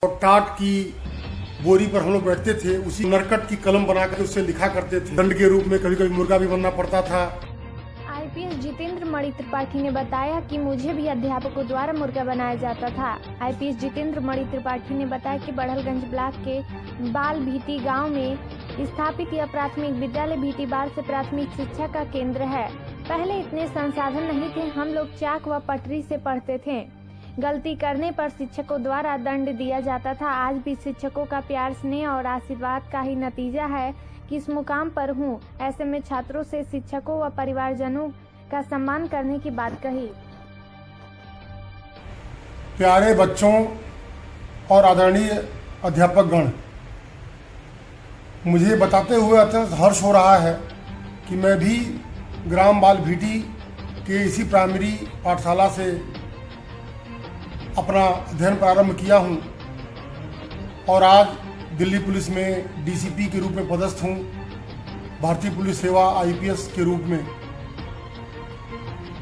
और टाट की बोरी पर हम लोग बैठते थे, उसी नरकट की कलम बनाकर उससे लिखा करते थे। दंड के रूप में कभी कभी मुर्गा भी बनना पड़ता था। आईपीएस जितेंद्र मणि त्रिपाठी ने बताया कि मुझे भी अध्यापकों द्वारा मुर्गा बनाया जाता था। आईपीएस जितेंद्र मणि त्रिपाठी ने बताया कि बढ़लगंज ब्लॉक के बाल भीटी गांव में स्थापित यह प्राथमिक विद्यालय भीटी बाल से प्राथमिक शिक्षा का केंद्र है। पहले इतने संसाधन नहीं थे, हम लोग चाक व पटरी से पढ़ते थे। गलती करने पर शिक्षकों द्वारा दंड दिया जाता था। आज भी शिक्षकों का प्यार, स्नेह और आशीर्वाद का ही नतीजा है कि इस मुकाम पर हूँ। ऐसे में छात्रों से शिक्षकों व परिवारजनों का सम्मान करने की बात कही। प्यारे बच्चों और आदरणीय अध्यापकगण, मुझे बताते हुए अत्यंत हर्ष हो रहा है कि मैं भी ग्राम बाल भीटी के इसी प्राइमरी पाठशाला से अपना अध्ययन प्रारंभ किया हूं और आज दिल्ली पुलिस में डीसीपी के रूप में पदस्थ हूं, भारतीय पुलिस सेवा आईपीएस के रूप में।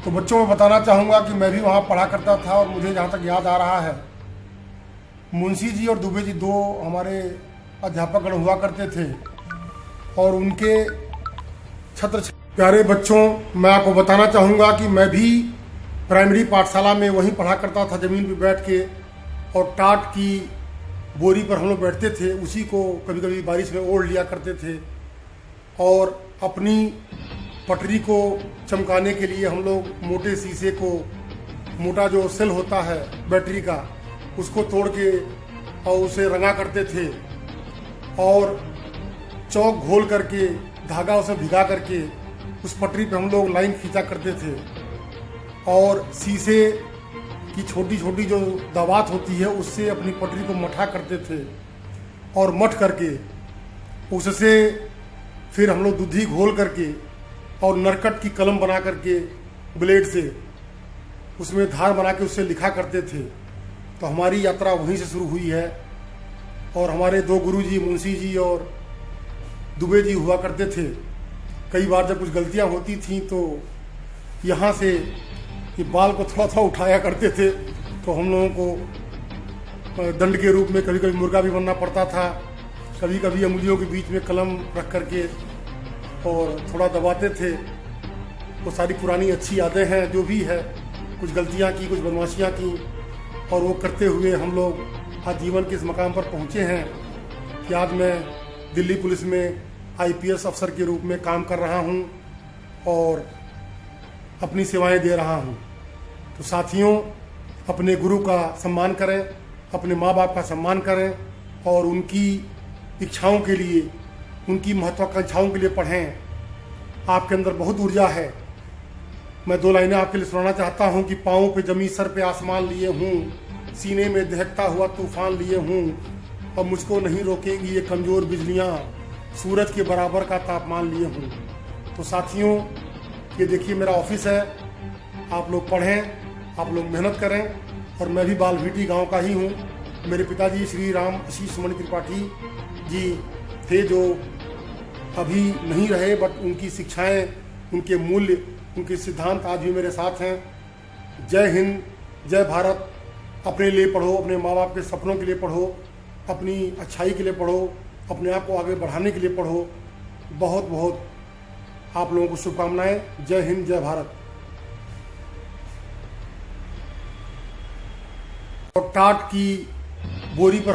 तो बच्चों में बताना चाहूँगा कि मैं भी वहाँ पढ़ा करता था और मुझे जहाँ तक याद आ रहा है, मुंशी जी और दुबे जी दो हमारे अध्यापकगण हुआ करते थे और उनके छत्र। प्यारे बच्चों, मैं आपको बताना चाहूँगा कि मैं भी प्राइमरी पाठशाला में वहीं पढ़ा करता था, ज़मीन पर बैठ के, और टाट की बोरी पर हम लोग बैठते थे, उसी को कभी कभी बारिश में ओढ़ लिया करते थे। और अपनी पटरी को चमकाने के लिए हम लोग मोटे शीशे को, मोटा जो सेल होता है बैटरी का, उसको तोड़ के और उसे रंगा करते थे और चौक घोल करके धागा उसे भिगा करके उस पटरी पे हम लोग लाइन खींचा करते थे। और शीशे की छोटी छोटी जो दवात होती है उससे अपनी पटरी को मठा करते थे और मठ करके उससे फिर हम लोग दूधी घोल करके और नरकट की कलम बना करके ब्लेड से उसमें धार बना के उससे लिखा करते थे। तो हमारी यात्रा वहीं से शुरू हुई है और हमारे दो गुरुजी मुंशी जी और दुबे जी हुआ करते थे। कई बार जब कुछ गलतियां होती थीं तो यहाँ से ये बाल को थोड़ा थोड़ा उठाया करते थे, तो हम लोगों को दंड के रूप में कभी कभी मुर्गा भी बनना पड़ता था। कभी कभी अंगुलियों के बीच में कलम रख करके और थोड़ा दबाते थे। वो सारी पुरानी अच्छी यादें हैं, जो भी है, कुछ गलतियां की, कुछ बदमाशियां की, और वो करते हुए हम लोग आज जीवन के इस मकाम पर पहुंचे हैं कि आज मैं दिल्ली पुलिस में आईपीएस अफसर के रूप में काम कर रहा हूं और अपनी सेवाएं दे रहा हूं। तो साथियों, अपने गुरु का सम्मान करें, अपने माँ बाप का सम्मान करें और उनकी इच्छाओं के लिए, उनकी महत्वाकांक्षाओं के लिए पढ़ें। आपके अंदर बहुत ऊर्जा है। मैं दो लाइनें आपके लिए सुनाना चाहता हूं कि पाँव पे जमी, सर पे आसमान लिए हूँ, सीने में दहकता हुआ तूफान लिए हूँ, और मुझको नहीं रोकेंगी ये कमज़ोर बिजलियाँ, सूरज के बराबर का तापमान लिए हूँ। तो साथियों, ये देखिए मेरा ऑफिस है, आप लोग पढ़ें, आप लोग मेहनत करें। और मैं भी बाल भीटी गाँव का ही हूँ। मेरे पिताजी श्री राम आशीष मणि त्रिपाठी जी थे, जो अभी नहीं रहे, बट उनकी शिक्षाएं, उनके मूल्य, उनके सिद्धांत आज भी मेरे साथ हैं। जय हिंद, जय भारत। अपने लिए पढ़ो, अपने माँ बाप के सपनों के लिए पढ़ो, अपनी अच्छाई के लिए पढ़ो, अपने आप को आगे बढ़ाने के लिए पढ़ो। बहुत बहुत आप लोगों को शुभकामनाएं। जय हिंद, जय भारत। और टाट की बोरी पर